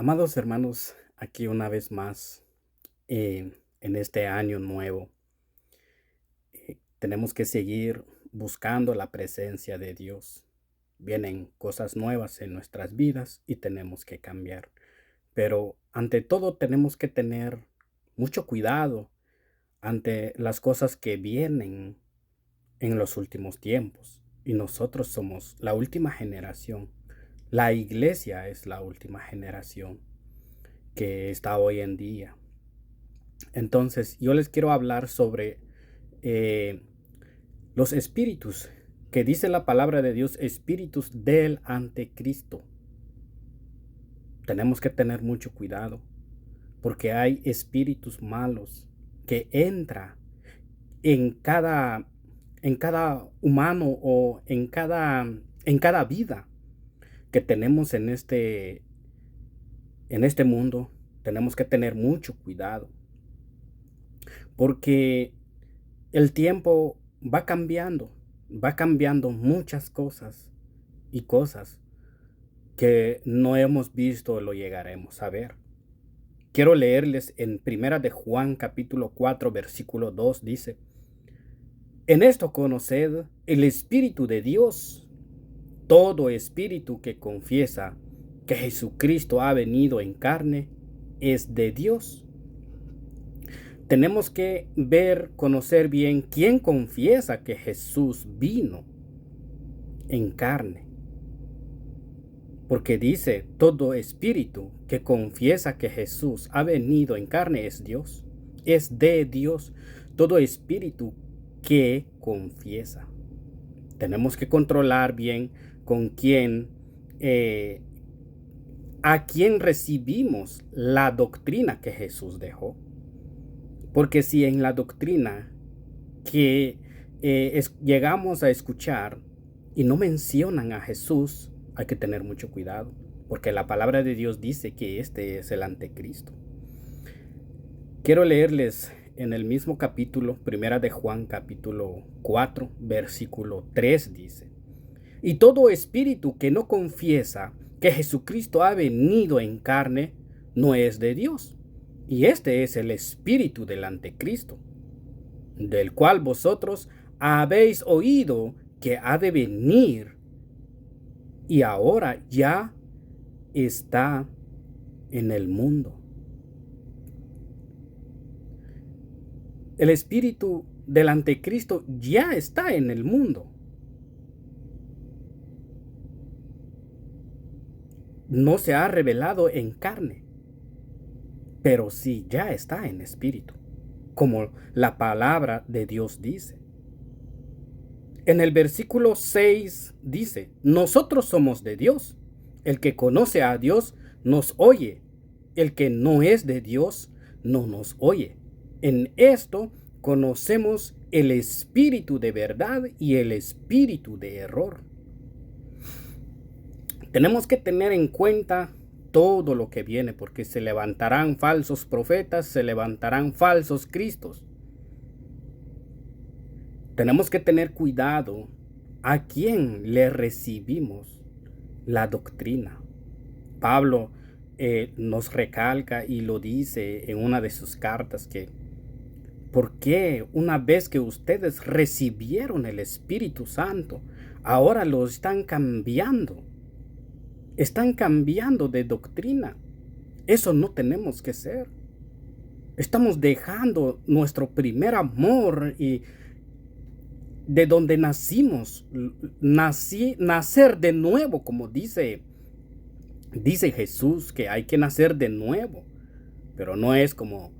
Amados hermanos, aquí una vez más en este año nuevo, tenemos que seguir buscando la presencia de Dios. Vienen cosas nuevas en nuestras vidas y tenemos que cambiar. Pero ante todo tenemos que tener mucho cuidado ante las cosas que vienen en los últimos tiempos. Y nosotros somos la última generación. La iglesia es la última generación que está hoy en día. Entonces, yo les quiero hablar sobre eh, los espíritus, que dice la palabra de Dios, espíritus del anticristo. Tenemos que tener mucho cuidado, porque hay espíritus malos que entra en cada humano o en cada vida que tenemos en este mundo. Tenemos que tener mucho cuidado, porque el tiempo va cambiando muchas cosas y cosas que no hemos visto o lo llegaremos a ver. Quiero leerles en Primera de Juan capítulo 4 versículo 2 dice: En esto conoced el Espíritu de Dios. Todo espíritu que confiesa que Jesucristo ha venido en carne es de Dios. Tenemos que ver, conocer bien quién confiesa que Jesús vino en carne. Porque dice, todo espíritu que confiesa que Jesús ha venido en carne es Dios, es de Dios. Todo espíritu que confiesa. Tenemos que controlar bien con quién, a quién recibimos la doctrina que Jesús dejó. Porque si en la doctrina que llegamos a escuchar y no mencionan a Jesús, hay que tener mucho cuidado, porque la palabra de Dios dice que este es el anticristo. Quiero leerles en el mismo capítulo, Primera de Juan, capítulo 4, versículo 3 dice: Y todo espíritu que no confiesa que Jesucristo ha venido en carne no es de Dios. Y este es el espíritu del anticristo, del cual vosotros habéis oído que ha de venir y ahora ya está en el mundo. El espíritu del anticristo ya está en el mundo. No se ha revelado en carne, pero sí ya está en espíritu, como la palabra de Dios dice. En el versículo 6 dice: Nosotros somos de Dios. El que conoce a Dios nos oye. El que no es de Dios no nos oye. En esto conocemos el espíritu de verdad y el espíritu de error. Tenemos que tener en cuenta todo lo que viene, porque se levantarán falsos profetas, se levantarán falsos cristos. Tenemos que tener cuidado a quién le recibimos la doctrina. Pablo nos recalca y lo dice en una de sus cartas que ¿por qué una vez que ustedes recibieron el Espíritu Santo, ahora lo están cambiando? Están cambiando de doctrina. Eso no tenemos que ser. Estamos dejando nuestro primer amor y de donde nacimos, nacer de nuevo, como dice Jesús, que hay que nacer de nuevo. Pero no es como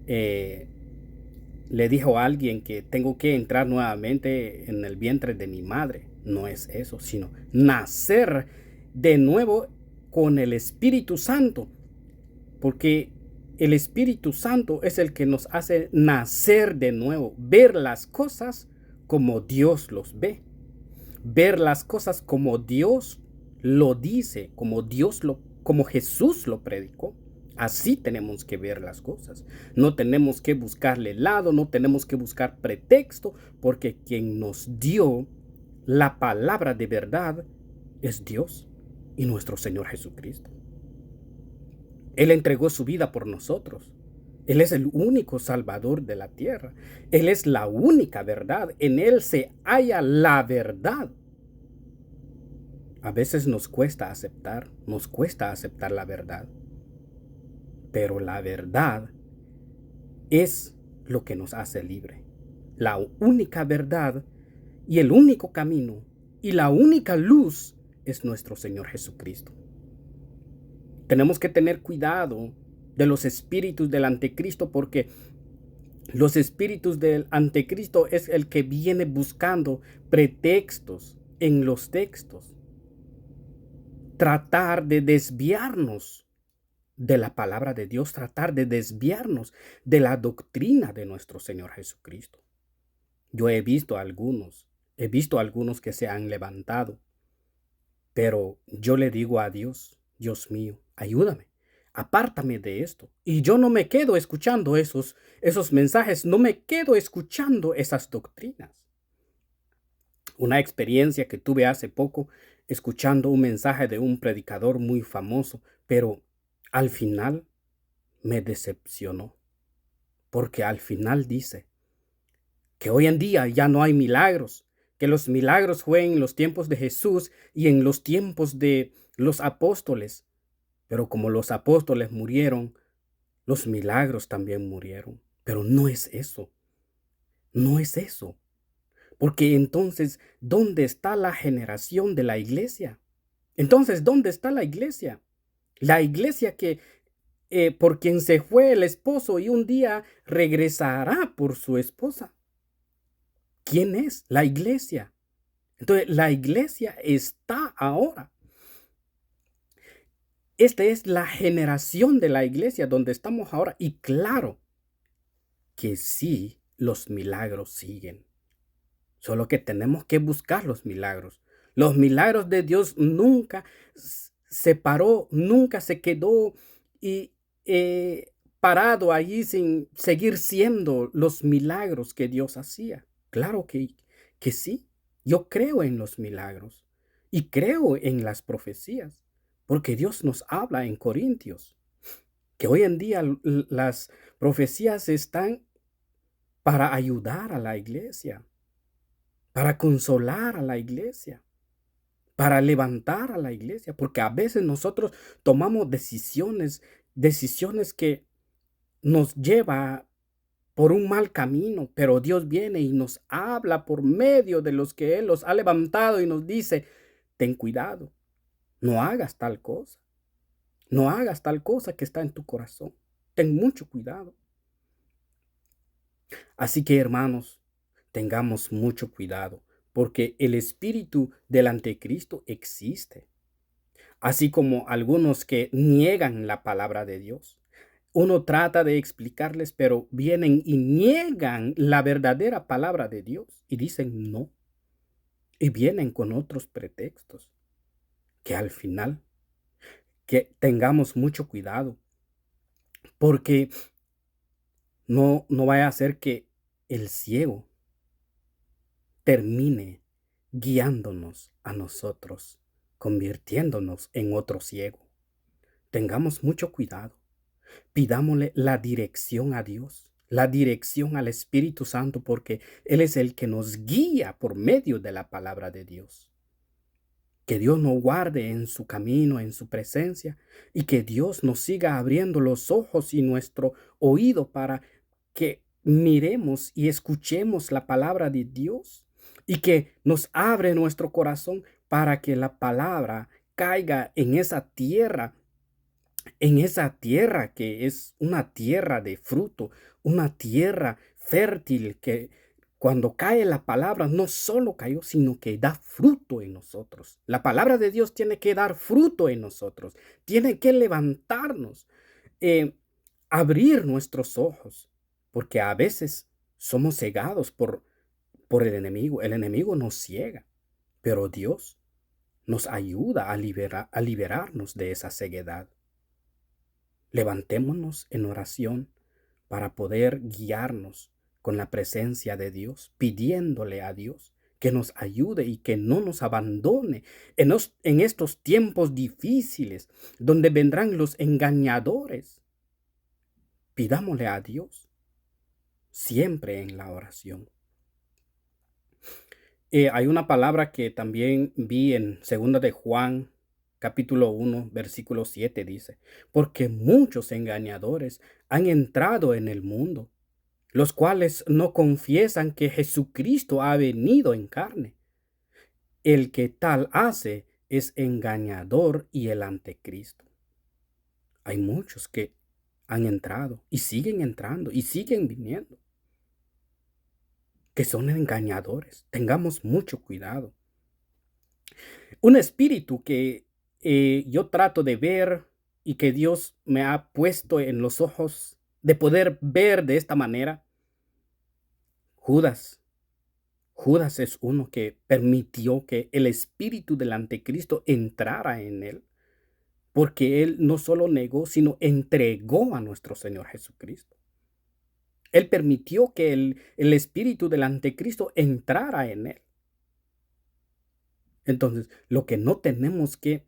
le dijo a alguien que tengo que entrar nuevamente en el vientre de mi madre. No es eso, sino nacer de nuevo con el Espíritu Santo. Porque el Espíritu Santo es el que nos hace nacer de nuevo, ver las cosas como Dios los ve, ver las cosas como Dios lo dice, como Jesús lo predicó. Así tenemos que ver las cosas. No tenemos que buscarle lado, no tenemos que buscar pretexto, porque quien nos dio la palabra de verdad es Dios y nuestro Señor Jesucristo. Él entregó su vida por nosotros. Él es el único Salvador de la tierra. Él es la única verdad. En Él se halla la verdad. A veces nos cuesta aceptar la verdad. Pero la verdad es lo que nos hace libre. La única verdad y el único camino y la única luz es nuestro Señor Jesucristo. Tenemos que tener cuidado de los espíritus del anticristo, porque los espíritus del anticristo es el que viene buscando pretextos en los textos. Tratar de desviarnos de la palabra de Dios, tratar de desviarnos de la doctrina de nuestro Señor Jesucristo. Yo he visto algunos que se han levantado, pero yo le digo a Dios, Dios mío, ayúdame, apártame de esto. Y yo no me quedo escuchando esos mensajes, no me quedo escuchando esas doctrinas. Una experiencia que tuve hace poco, escuchando un mensaje de un predicador muy famoso, pero al final me decepcionó, porque al final dice que hoy en día ya no hay milagros, que los milagros fue en los tiempos de Jesús y en los tiempos de los apóstoles. Pero como los apóstoles murieron, los milagros también murieron. Pero no es eso. No es eso. Porque entonces, ¿dónde está la generación de la iglesia? Entonces, ¿dónde está la iglesia? La iglesia que por quien se fue el esposo y un día regresará por su esposa. ¿Quién es? La iglesia. Entonces, la iglesia está ahora. Esta es la generación de la iglesia donde estamos ahora. Y claro que sí, los milagros siguen. Solo que tenemos que buscar los milagros. Los milagros de Dios nunca se paró, nunca se quedó y parado allí sin seguir siendo los milagros que Dios hacía. Claro que sí. Yo creo en los milagros y creo en las profecías, porque Dios nos habla en Corintios que hoy en día las profecías están para ayudar a la iglesia, para consolar a la iglesia, para levantar a la iglesia, porque a veces nosotros tomamos decisiones que nos lleva por un mal camino, pero Dios viene y nos habla por medio de los que Él los ha levantado y nos dice, ten cuidado, no hagas tal cosa, no hagas tal cosa que está en tu corazón, ten mucho cuidado. Así que, hermanos, tengamos mucho cuidado, porque el espíritu del anticristo existe, así como algunos que niegan la palabra de Dios. Uno trata de explicarles, pero vienen y niegan la verdadera palabra de Dios y dicen no. Y vienen con otros pretextos que al final, que tengamos mucho cuidado, porque no vaya a ser que el ciego termine guiándonos a nosotros, convirtiéndonos en otro ciego. Tengamos mucho cuidado. Pidámosle la dirección a Dios, la dirección al Espíritu Santo, porque Él es el que nos guía por medio de la palabra de Dios. Que Dios nos guarde en su camino, en su presencia, y que Dios nos siga abriendo los ojos y nuestro oído para que miremos y escuchemos la palabra de Dios, y que nos abre nuestro corazón para que la palabra caiga en esa tierra que es una tierra de fruto, una tierra fértil que cuando cae la palabra no solo cayó, sino que da fruto en nosotros. La palabra de Dios tiene que dar fruto en nosotros, tiene que levantarnos, abrir nuestros ojos, porque a veces somos cegados por el enemigo. El enemigo nos ciega, pero Dios nos ayuda a liberarnos de esa ceguedad. Levantémonos en oración para poder guiarnos con la presencia de Dios, pidiéndole a Dios que nos ayude y que no nos abandone en estos tiempos difíciles donde vendrán los engañadores. Pidámosle a Dios siempre en la oración. Hay una palabra que también vi en segunda de Juan, capítulo 1, versículo 7 dice, porque muchos engañadores han entrado en el mundo, los cuales no confiesan que Jesucristo ha venido en carne. El que tal hace es engañador y el anticristo. Hay muchos que han entrado y siguen entrando y siguen viniendo, que son engañadores. Tengamos mucho cuidado. Un espíritu que yo trato de ver y que Dios me ha puesto en los ojos de poder ver de esta manera. Judas. Judas es uno que permitió que el espíritu del anticristo entrara en él, porque él no solo negó, sino entregó a nuestro Señor Jesucristo. Él permitió que el espíritu del anticristo entrara en él. Entonces, lo que no tenemos que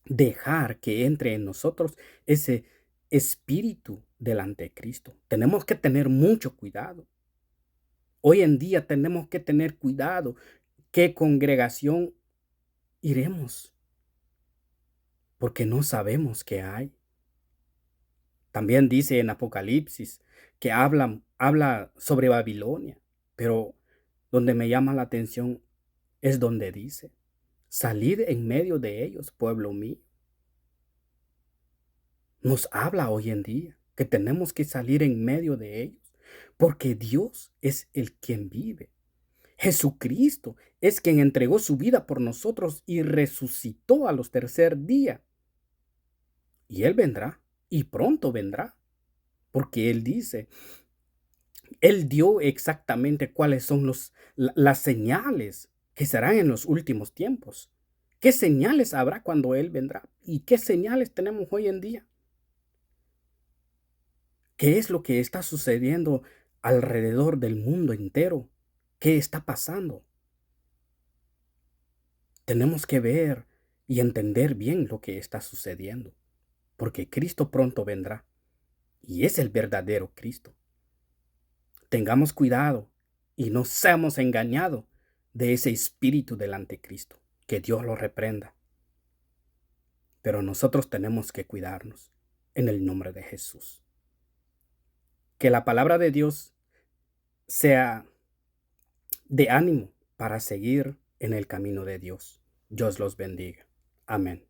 dejar que entre en nosotros ese espíritu del anticristo. Tenemos que tener mucho cuidado. Hoy en día tenemos que tener cuidado qué congregación iremos, porque no sabemos qué hay. También dice en Apocalipsis que habla sobre Babilonia, pero donde me llama la atención es donde dice, salid en medio de ellos, pueblo mío. Nos habla hoy en día que tenemos que salir en medio de ellos, porque Dios es el quien vive. Jesucristo es quien entregó su vida por nosotros y resucitó a los tercer día. Y Él vendrá, y pronto vendrá, porque Él dice, Él dio exactamente cuáles son las señales que serán en los últimos tiempos. ¿Qué señales habrá cuando Él vendrá? ¿Y qué señales tenemos hoy en día? ¿Qué es lo que está sucediendo alrededor del mundo entero? ¿Qué está pasando? Tenemos que ver y entender bien lo que está sucediendo, porque Cristo pronto vendrá y es el verdadero Cristo. Tengamos cuidado y no seamos engañados de ese espíritu del anticristo. Que Dios lo reprenda. Pero nosotros tenemos que cuidarnos en el nombre de Jesús. Que la palabra de Dios sea de ánimo para seguir en el camino de Dios. Dios los bendiga. Amén.